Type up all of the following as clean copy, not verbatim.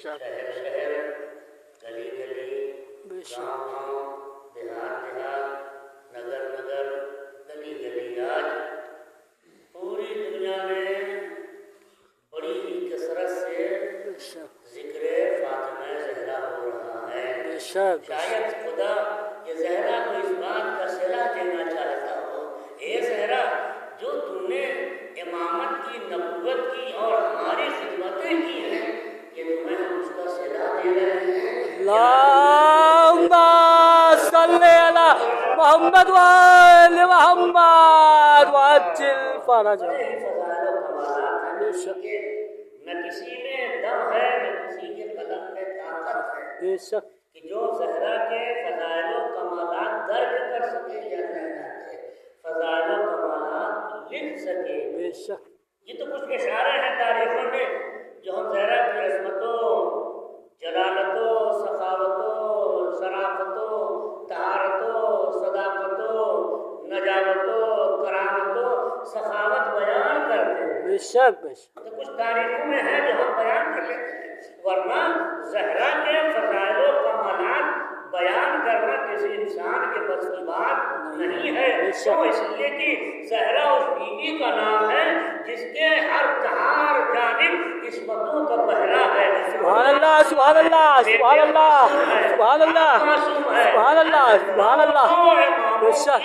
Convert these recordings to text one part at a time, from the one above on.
شہر شہر، گلی گلی، گاؤں گاؤں، دیہات دیہات، نگر نگر، گلی گلی آج پوری دنیا میں بڑی ہی کثرت سے ذکر فاطمہ زہرا ہو رہا ہے۔ شاید خدا یہ زہرا کو اس بات کا صلہ دینا چاہتا ہو، اے زہرا جو تم نے امامت کی، نبوت کی اور ہماری خدمتیں کی ہیں، کہ تمہیں ہم اس کا صلہ دے رہے ہیں۔ اللہم صلی علی محمد وآل محمد وعجل فرجہ۔ نہ کسی میں دم ہے، نہ کسی کے قلم میں طاقت ہے بے شک کہ جو زہرا کے فضائل و کمالات درج کر سکے یا کہلاتے فضائل و کمالات لکھ سکے۔ بے شک یہ تو کچھ اشارے ہیں تاریخوں میں جو ہم زہرا کی عظمتوں، جلالتوں، سخاوتوں، شرافتوں، طہارتوں، صداقتوں، نجابتوں، کرامتوں، سخاوت بیان کرتے ہیں۔ بے شک بے شک تو کچھ تاریخوں میں ہے جو ہم بیان کر لیتے ہیں، ورنہ زہرا کے فضائل و کمالات بیان کرنا کسی انسان کے بس کی بات نہیں ہے۔ کیوں؟ اس لیے کہ زہرا اس بیوی کا نام ہے جس کے ہر چہار جانب عصمتوں کا پہرا ہے۔ سبحان اللہ سبحان اللہ سبحان اللہ سبحان اللہ سبحان اللہ سبحان اللہ۔ بے شک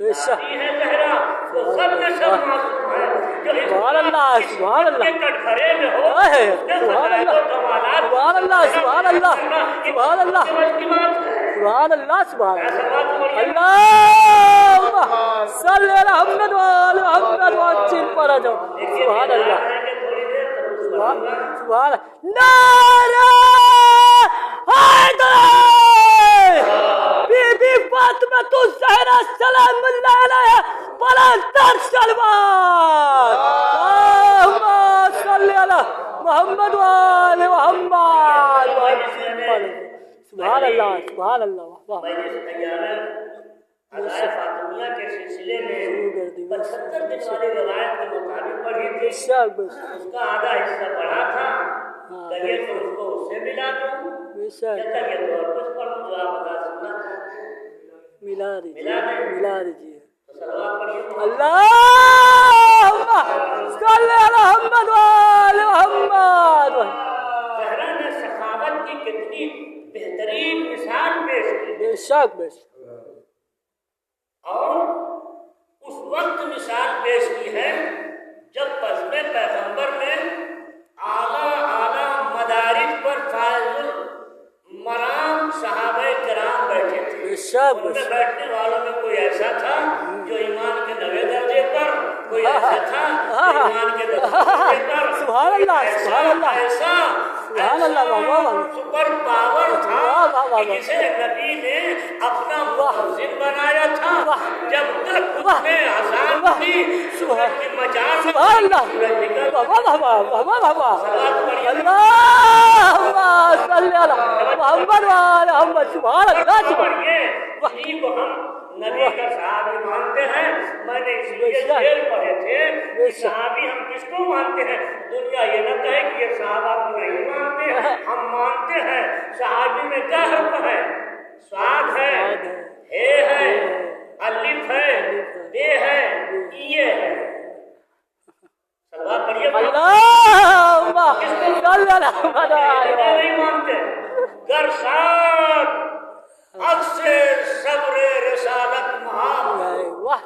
بے شک ہے زہرا تو سب میں سب معصوم ہے۔ سبحان اللہ سبحان اللہ کٹھرے میں ہو سبحان اللہ سبحان اللہ سبحان اللہ سبحان اللہ سبحان اللہ سبحان اللہ۔ اللہم صلی علی محمد وآل محمد وعجل فرجہ۔ سبحان اللہ سبحان نعرہ حیدر، بی بی فاطمہ الزہرا سلام اللہ علیہا بلند تر سلوات۔ اللہم صلی علی محمد وآل محمد وعجل فرجہ۔ سبحان اللہ سبحان اللہ۔ عزائے فاطمیہ کے سلسلے میں 75 دن والی روایت کے مطابق پڑھی تھی۔ اس کا آدھا حصہ پڑھا تھا، کہیے تو اس کو اس سے ملا دوں یا کہیے تو اور کچھ پڑھوں جو آپ بتا سننا چاہتے ہیں۔ ملا دیجیے تو صلوات پڑھیے۔ اللہم صلی علی محمد وآل محمد۔ زہرا نے سخاوت کی کتنی بہترین مثال پیش کی، بے شک بے شک، اور اس وقت مثال پیش کی ہے جب بزم پیغمبر میں اعلیٰ مدارج پر فائز المرام صحابہ کرام بیٹھے تھے۔ ان میں بیٹھنے والوں میں کوئی ایسا تھا جو ایمان کے 90 درجے پر، کوئی ایسا تھا جو ایمان کے 10 درجے پر، سبحان اللہ سبحان اللہ ایسا سبحان اللہ سپر پاور تھا کہ جسے نبی نے اپنا مؤذن بنایا تھا۔ جب تک اس نے اذان دی سورج کی مجال میں سبحان اللہ اللہم صلی علی محمد وآل محمد۔ سبحان اللہ انہیں کو ہم نبی کا صحابی مانتے ہیں۔ میں نے اس لیے شعر پڑھے تھے، صحابی ہم کس کو مانتے ہیں؟ دنیا یہ نہ کہے کہ یہ صحابہ کو نہیں مانتے، ہم مانتے ہیں۔ صحابی میں کیا حق ہے؟ سواد ہے، ہے الف ہے، بے ہے، یہ ہے۔ صلوات پڑھیے۔ اللہم صلی علی محمد نہیں مانتے گر ساتھ عکس صبر رسالت محاب،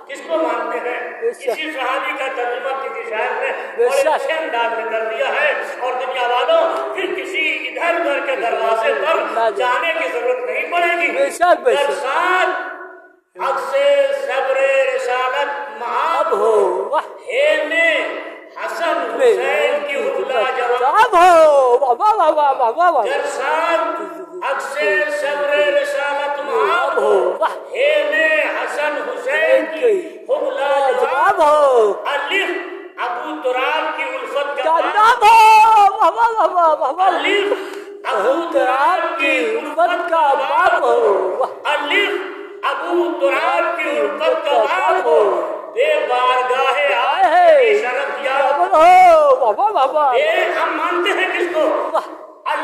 کس کو مانتے ہیں؟ اسی صحابی کا ترجمہ کسی شاعر نے بڑے اچھے انداز میں کر دیا ہے۔ اور دنیا والوں پھر کسی ادھر ادھر کے دروازے پر جانے کی ضرورت نہیں پڑے گی۔ گر ساتھ عکس صبر رسالت محاب ہو، ہے میں حسن حسین کی حلا جواب ہو، گر ساتھ عکس صبر رسالت محاب ہو، ہے میں حسن حسین کی حلا جواب ہو، الف ابو تراب کی الفت کا باب ہو، الف ابو تراب کی الفت کا باب ہو، الف ابو تراب کی الفت کا باب ہو، بے بارگاہ آئے شرط یا ہم مانتے ہیں کس کو؟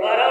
12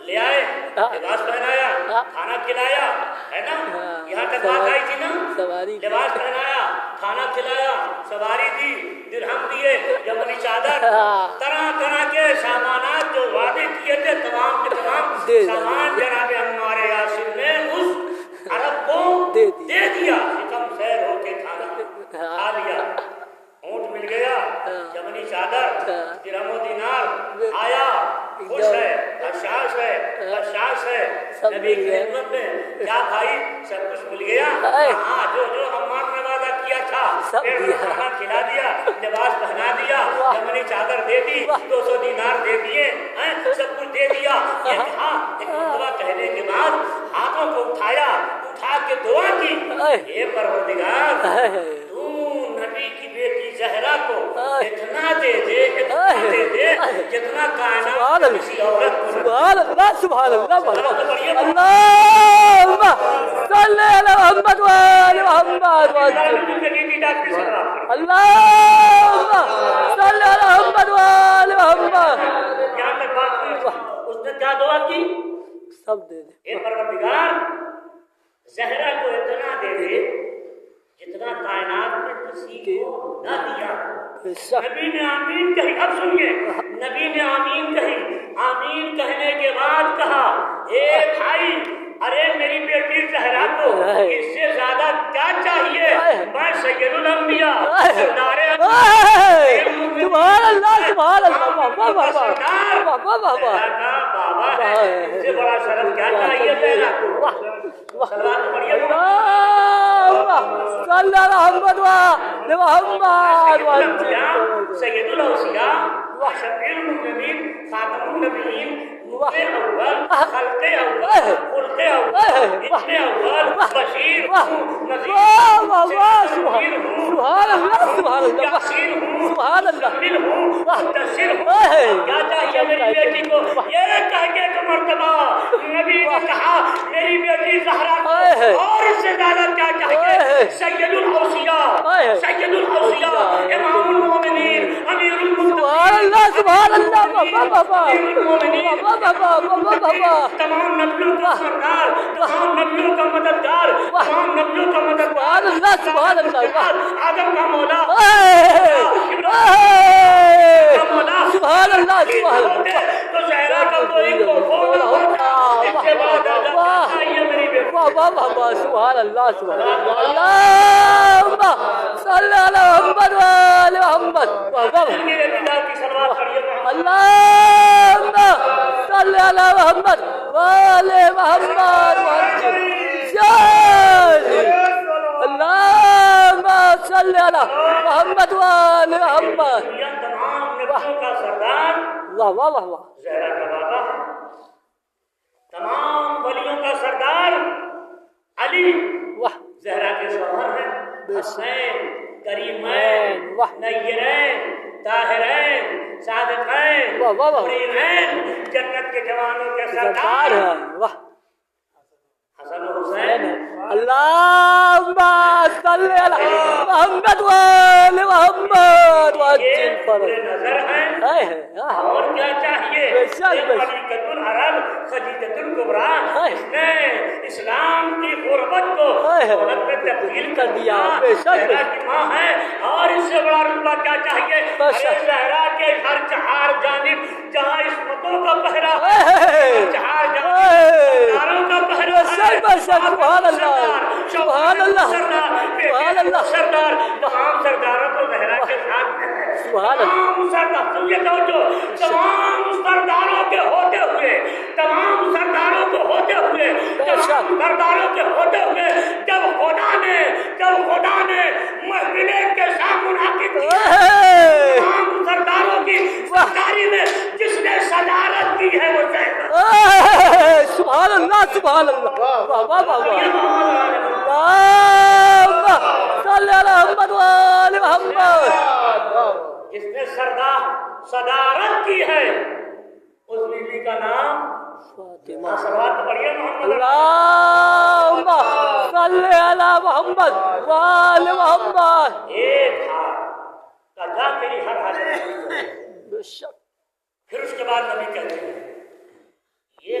لے آئے لباس پہنایا کھانا کھلایا ہے نا یہاں تک بات آئی تھی نا لباس پہنایا کھانا کھلایا سواری دی درہم دیے یمنی چادر طرح طرح کے سامانات جو وعدے کیے تھے تمام کے تمام سامان جناب عمار یاسر نے اس عرب کو دے دیا کم سیر ہو کے کھانا کھا لیا اونٹ مل گیا یمنی چادر درہم و دینار آیا خوش ہے حشاش ہے نبی کی خدمت میں کیا بھائی سب کچھ مل گیا ہاں جو عمار نے وعدہ کیا تھا کھانا کھلا دیا لباس پہنا دیا یمنی چادر دے دی 200 دینار دے دیے سب کچھ دے دیا یہ کہا ایک مرتبہ کہنے کے بعد ہاتھوں کو اٹھا کے دعا کی اے پروردگار تو نبی کی بیٹی زہرا کو اتنا دے دے جتنا کائنات کسی عورت کو سبحان اللہ سبحان اللہ اللہم صلی علی محمد وآل محمد اللہم صلی علی محمد وآل محمد اس نے کیا دعا کی سب دے دے اے پروردگار زہرا کو اتنا دے دے جتنا کائنات میں کسی کو نہ دیا نبی نے آمین کہی اب سنیے نبی نے آمین کہی آمین کہنے کے بعد کہا اے بھائی ارے میری بیٹی زہرا کو اس سے زیادہ کیا چاہیے میں سید الانبیاء سردار سبحان اللہ سبحان اللہ بابا بابا ہے اس سے بڑا شرف کیا چاہیے زہرا کو صلوات پڑھیے صلی اللہ محمد محمد سید الاوصیاء شفیع المذنبین خاتم النبیین نور اول خلق اول خلق اول ابن اول بشیر نذیر سبحان اللہ سبحان اللہ سبحان اللہ مدثر کیا چاہیے میری بیٹی کو یہ کہہ کے ایک مرتبہ نبی نے کہا میری بیٹی زہرا کو اور اس سے زیادہ کیا چاہیے سید الاوصیاء امام المومنین امیر المتقین سبحان اللہ تمام نبیوں کا سردار تمام نبیوں کا مددگار تمام نبیوں کا مددگار سبحان اللہ آدم کا مولا سبحان اللہ تو زہرا کا کوئی کو اس کے بعد آئیے میری بیٹی سبحان اللہ سبحان اللہ صلی علی محمد وآل محمد میرے پتا کی صلوات پڑھیے اللہم صلی علی محمد وآل محمد اللہم صلی علی محمد وآل محمد تمام نبیوں کا سردار واہ واہ واہ واہ زہرا کا بابا تمام ولیوں کا سردار علی واہ زہرا کے شوہر ہیں حسین کریمین نیرین طاہرین صادقین مرینین جنت کے جوانوں کے سردار واہ حسن و حسین اللہم صلی علی محمد وآل محمد یہ پورے نظر ہیں اور کیا چاہیے ملکۃ العرب خدیجۃ الکبریٰ اس نے اسلام کی غربت کو دولت میں تبدیل کر دیا زہرا کی ماں ہے اور اس سے بڑا رتبہ کیا چاہیے زہرا کے ہر چہار جانب جہاں عصمتوں کا پہرا چہار جانب کا پہرا سبحان اللہ سبحان اللہ سبحان اللہ سردار تمام سرداروں کو زہرا کے ساتھ سبحان اللہ تمام سرداروں کے ہوتے ہوئے جب خدا نے محفل کے ساتھ منعقد کیا تمام سرداروں کی سرداری میں جس نے صدارت کی ہے وہ سبحان اللہ سبحان اللہ واہ واہ واہ صلی علی محمد وآل محمد جس نے صدارت کی ہے اس بیوی کا نام فاطمہ صلوات پڑھیے محمد اللہم صلی علی محمد وآل محمد ایک ہاتھ کا جا تیری ہر حاجت بے شک پھر اس کے بعد نبی کہتے ہیں یہ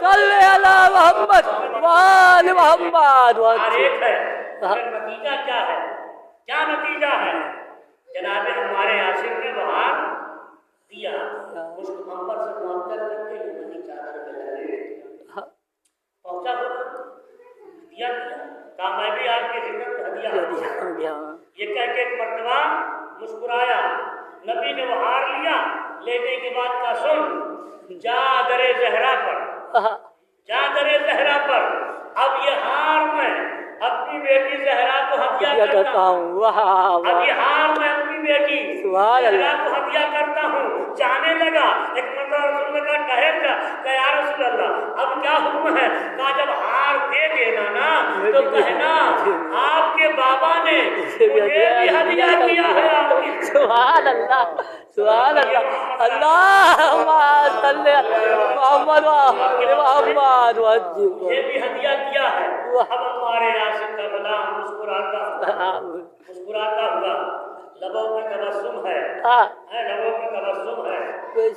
صلی علی محمد وآل محمد ایک ہے نتیجہ کیا ہے؟ کیا نتیجہ ہے؟ جناب ہمارے عاصم نے بہار دیا، اس کو امبر سے معطل کر کے یمنی چادر میں لگے پہنچا دیا کہا میں بھی آپ کی خدمت میں ہدیہ یہ کہہ کے ایک مرتبہ مسکرایا، نبی نے وہ ہار لیا، لینے کے بعد کا سن جا در زہرا پر، جا در زہرا پر اب یہ ہار میں اپنی بیٹی زہرا کو ہدیہ کرتا ہوں، اب یہ ہار میں اپنی بیٹی زہرا کو ہدیہ کرتا ہوں۔ جانے لگا، ایک مرتبہ رسول نے کہا ٹھہر جا، کہا یا رسول اللہ اب کیا حکم ہے؟ کہا جب ہار دے دینا نا تو کہنا آپ کے بابا نے مجھے بھی ہدیہ کیا ہے آپ کی۔ سبحان اللہ سبحان اللہ، اللہم صلی محمد محمد یہ بھی ہدیہ کیا ہے۔ اب ہمارے عاصم کا غلام مسکراتا ہوا، لبوں میں تبسم ہے، لبوں میں تبسم ہے،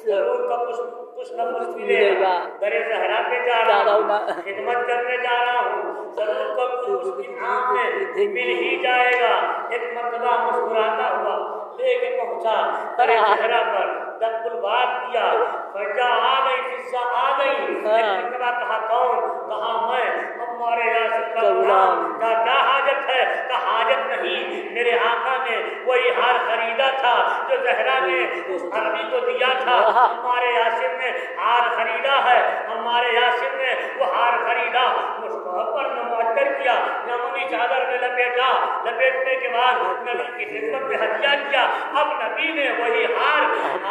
ضرور کا کچھ نہ کچھ ملے گا، در زہرا پہ جا رہا ہوں، خدمت کرنے جا رہا ہوں، ضرور کا کچھ انعام میں مل ہی جائے گا۔ ایک مرتبہ مسکراتا ہوا لے کے پہنچا در زہرا پر، دب الباب کیا، فجا آ گئی، فضا آ گئی، ایک مرتبہ کہا کون؟ کہا میں ہمارے عاصم کا غلام۔ کہا کیا حاجت ہے؟ کہا حاجت نہیں، میرے آقا نے وہی ہار خریدا تھا جو زہرا نے اس عربی کو دیا تھا، ہمارے عاصم نے ہار خریدا ہے، ہمارے عاصم نے وہ ہار خریدا، مصطفیٰ پر معطر کیا، یمنی چادر میں لپیٹا، لپیٹنے کے بعد نبی کی خدمت میں ہدیہ کیا۔ اب نبی نے وہی ہار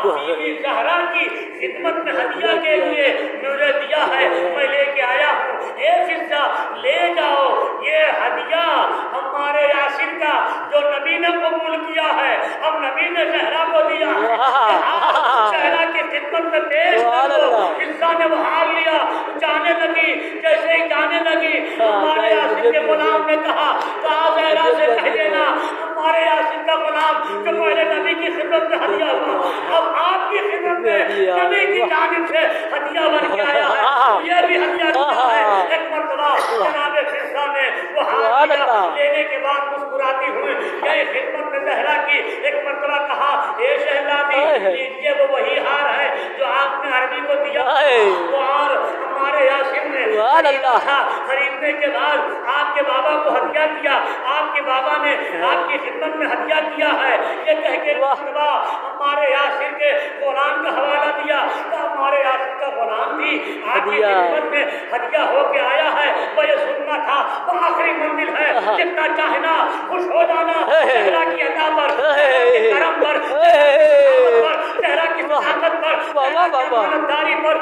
بیوی زہرا کی خدمت میں ہدیہ کے لیے مجھے دیا ہے، میں لے کے آیا ہوں، ایک حصہ لے جاؤ، یہ ہدیہ ہمارے عاصم کا جو نبی نے قبول کیا ہے، اب نبی نے زہرا کو دیا، زہرا کی خدمت میں پیش کر دو۔ حصہ نے وہ ہار لیا، جانے لگی، جیسے ہی جانے لگی ہمارے عاصم کے غلام نے کہا زہرا سے کہہ دینا ہمارے عاصم کا غلام جو پہلے نبی کی خدمت میں ہدیہ ہوا، اب آپ کی خدمت میں نبی کی جانب سے ہدیہ بن کے آیا ہے، یہ بھی ہدیہ کیا ہے۔ ایک مرتبہ جناب فرزا نے وہ ہار لیا، لینے کے بعد مسکراتی ہوئی یہی خدمت میں زہرا کی، ایک مرتبہ کہا اے شہزادی لیجیے وہ وہی ہار ہے جو آپ نے عربی کو دیا، وہ ہار ہمارے عاصم نے خریدنے کے بعد آپ کے بابا کو ہدیہ کیا، آپ کے بابا نے آپ کی خدمت میں ہدیہ کیا ہے، یہ کہہ کے ہمارے عاصم کے غلام کا حوالہ دیا، تو ہمارے عاصم کا غلام بھی آپ کی خدمت میں ہدیہ ہو کے آیا ہے، وہ یہ سننا تھا، وہ آخری منزل ہے، جتنا چاہنا خوش ہو جانا زہرا کی عطا پر، زہرا کے کرم پر، زہرا کی طاقت پر، مددگاری پر۔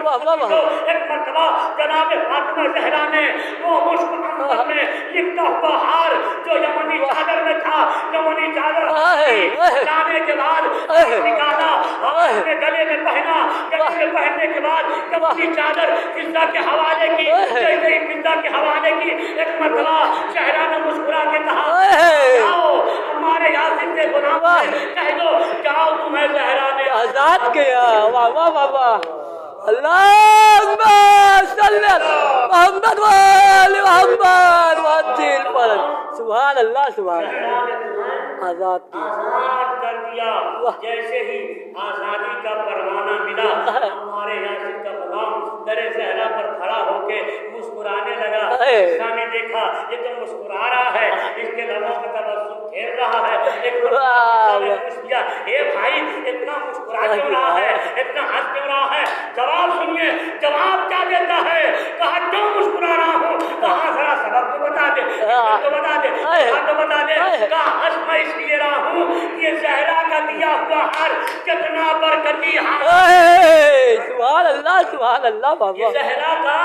ایک مرتبہ جناب فاطمہ زہرا نے وہ مشک عنبر میں لپٹا ہوا ہار جو یمنی چادر میں تھا، یمنی چادر ہٹانے کے بعد نکالا، اپنے گلے میں پہنا، گلے میں پہننے کے بعد یمنی چادر فضا کے حوالے کی، جیسے ہی فضا کے حوالے کی، ایک مرتبہ زہرا نے مسکرا کے کہا جاؤ ہمارے عاصم کے غلام سے کہہ دو جاؤ تمہیں زہرا نے آزاد کیا۔ واہ واہ واہ واہ، اللہم صلی محمد وآل محمد وعجل فرج۔ سبحان اللہ سبحان اللہ، آزاد کر دیا۔ جیسے ہی آزادی کا پروانہ ملا ہمارے عاصم کا غلام در زہرا پر کھڑا ہو کے مسکرانے لگا، اس نے دیکھا یہ تو مسکرا رہا ہے، اس کے لبوں میں تبسم پھیر رہا ہے، ایک کیا اے بھائی اتنا مسکرا کیوں رہا ہے، اتنا ہنس کیوں رہا ہے؟ جواب سنیے، جواب کیا دیتا ہے؟ کہا کیوں مسکرا رہا ہوں؟ کہا ذرا سبب تو بتا دے، تو بتا دے، تو بتا دے۔ کہا ہنس میں اس لیے رہا ہوں کہ زہرا کا دیا ہوا ہر کتنا برکتی ہار، سبحان اللہ سبحان اللہ بابا، یہ زہرا کا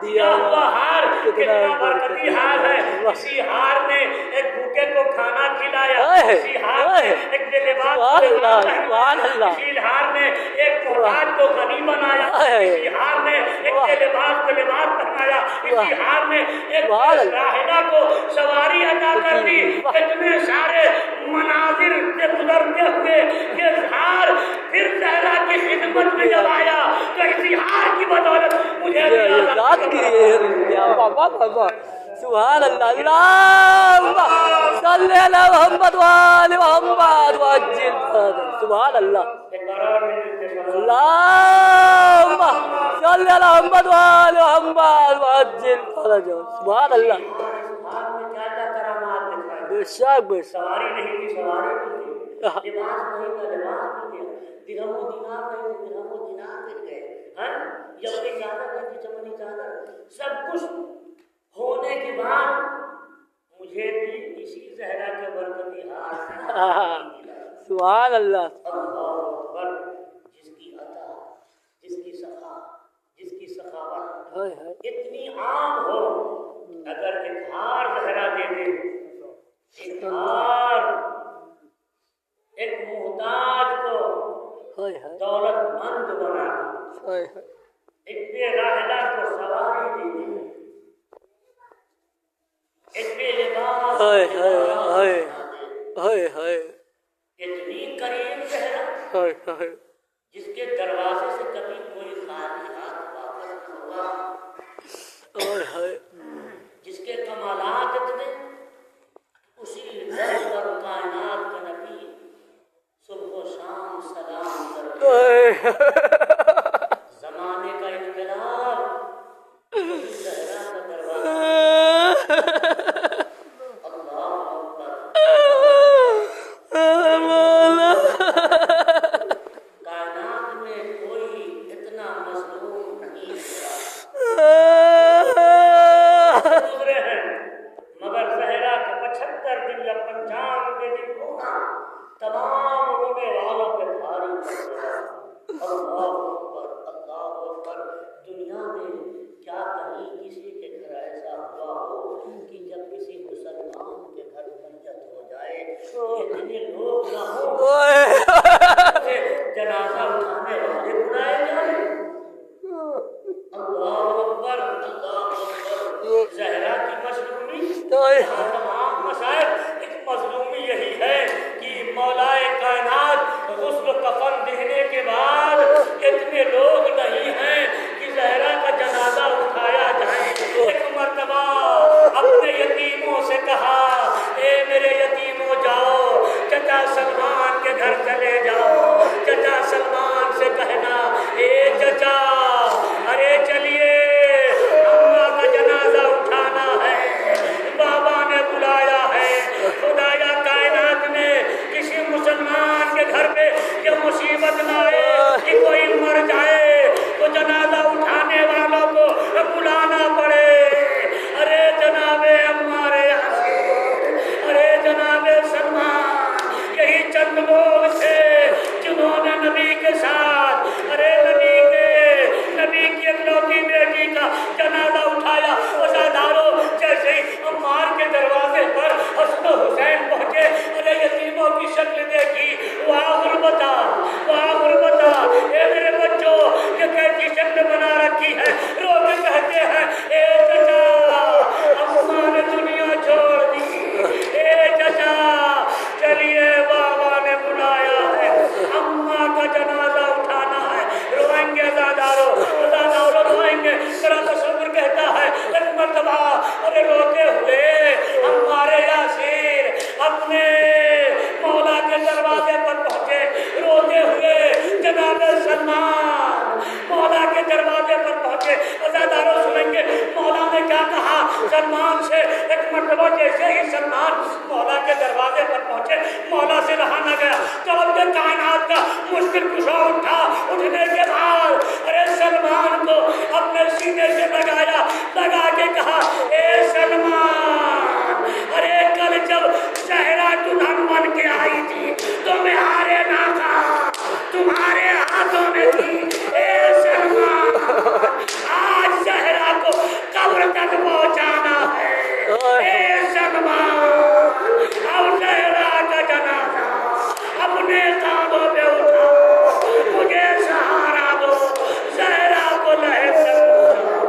دیا ہوا ہار کتنا برکتی ہار ہے۔ اسی ہار نے ایک بھوکے کو کھانا کھلایا، اسی ہار نے ایک بے لباس اسی ہار نے ایک محتاج کو غنی بنایا، اسی ہار نے ایک بے لباس کو لباس پہنایا، اسی ہار نے ایک راہلہ کو سواری عطا کر دی۔ اتنے سارے مناظر سے گزرتے ہوئے یہ ہار پھر زہرا کی خدمت میں جب آیا تو اسی ہار کی بدولت مجھے ذات کی بابا سبحان اللہ اللہم صلی علی محمد وآل محمد وعجل سبحان اللہ اللہم صلی علی محمد وآل محمد وعجل سبحان اللہ بے شک سواری نہیں کی سواری مل گئی، لباس نہیں کا لباس مل گیا، درہم و دینار نہیں تو درہم و دینار مل گئے، یمنی چادر نہیں تو چمنی چادر، سب کچھ ہونے کے بعد مجھے بھی اسی زہرا کے برکتی ہاتھ سبحان اللہ اللہ اکبر، جس کی عطا، جس کی سخا، جس کی سخاوت اتنی عام ہو، اگر ایک ہار زہرا دے دے، ایک ہار ایک محتاج کو دولت مند بنا، ایک بے راہلہ کو سواری دے دے، ایک بے لباس اتنی کریم زہرا جس کے دروازے سے کبھی کوئی خالی ہاتھ واپس نہ ہوا، جس کے کمالات اتنے، اسی در پر کائنات کا نبی صبح و شام سلام کرتے، زمانے کا انقلاب زہرا کا دروازہ، اللہ اکبر، کائنات میں کوئی اتنا مظلوم نہیں گزرے ہیں، مگر زہرا کے 75 دن یا 95 دن ہونا تمام رونے والوں پہ بھاری پڑ گیا۔ اللہ اکبر، دنیا میں کیا کہیں کسی کے گھر ایسا ہوا ہو کہ جب کسی مسلمان کے گھر میت ہو جائے اتنے لوگ نہ ہوں جنازہ اٹھانے والے بلائے جائیں۔ اللہ اکبر، زہرا کی مظلومی، تمام مسائل ایک مظلومی یہی ہے کہ مولا کائنات غسل و کفن دینے کے بعد اتنے لوگ نہیں ہیں کہ زہرا کا جنازہ اٹھایا جائے۔ ایک مرتبہ اپنے یتیموں سے کہا، اے میرے یتیموں جاؤ چچا سلمان کے گھر چلے جاؤ، چچا سلمان سے کہنا، اے چچا ارے چلیے اماں کا جنازہ اٹھانا ہے، بابا نے بلایا ہے۔ خدایا کائنات میں کسی مسلمان کے گھر پہ یہ مصیبت نہ آئے کہ کوئی مر جائے تو جنازہ اٹھانے والوں کو بلانا پڑے۔ ارے جناب عمار یاسین، ارے جناب سلمان، یہی چند لوگ تھے جنہوں نے نبی کے ساتھ، ارے نبی کی اکلوتی بیٹی کا جنازہ اٹھایا۔ وزاداروں جیسے ہی عمار کے دروازے پر حسن و حسین پہنچے، ارے یتیموں کی شکل دیکھی، واہ غربتا، واہ غربتا، اے میرے بچوں یہ کیسی شکل بنا رکھی ہے، رو کے کہتے ہیں، اے چچا اماں نے دنیا چھوڑ دی، اے چچا چلیے بابا نے بلایا ہے، اماں کا جنازہ اٹھانا ہے۔ روئیں گے زاداروں روئیں گے۔ ذرا تصور کہتا ہے ایک مرتبہ ارے روتے ہوئے ہمارے یاسین اپنے مولا کے دروازے پر پہنچے، روتے ہوئے جناب سلمان مولا کے دروازے پر پہنچے۔ عزاداروں سنیں گے مولا نے کیا کہا سلمان سے۔ ایک مرتبہ جیسے ہی سلمان مولا کے دروازے پر پہنچے، مولا سے رہا نہ گیا، جب کہ کائنات کا مشکل کشا اٹھا، اٹھنے کے بعد ارے سلمان کو اپنے سینے سے لگا کے کہا، اے سلمان ارے کل جب زہرا دلہن بن کے آئی تھی تو تمہارے ناکا تمہارے ہاتھوں میں تھی، اے سلمان آج زہرا کو قبر تک پہنچانا ہے، اے سلمان اب زہرا کا جنازہ اپنے کاندھوں پہ اٹھاؤ، مجھے سہارا دو، زہرا کو لہر سے پہنچاؤ۔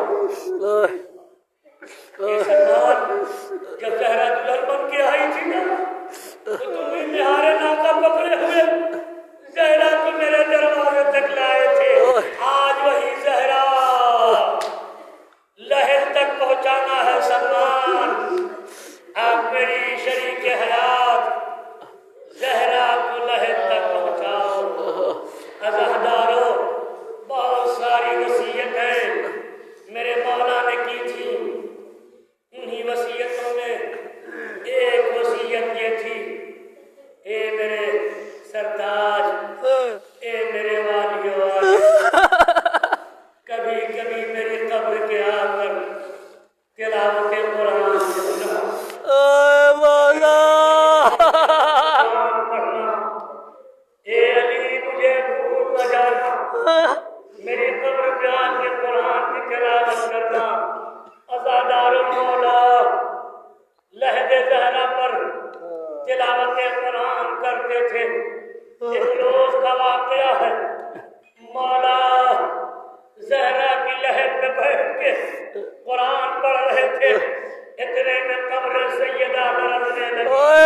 وصیت ہے میرے مولا نے کی تھی. انہی وصیتوں میں ایک وصیت یہ تھی، اے میرے سرتاج، اے میرے والیو، کبھی کبھی میری قبر کے آ کر تلاوت قرآن سننا، قرآن پڑھنا. اے علی مجھے بھول نہ جانا، میری قبر پہ آ کے قرآن کی تلاوت کرنا. عزادار مولا لہد زہرا پر تلاوت قرآن کرتے تھے. ایک روز کا واقعہ ہے، مولا زہرا کی لہد پہ بیٹھ کے قرآن پڑھ رہے تھے. اتنے میں قبر سیدہ لرزنے لگی.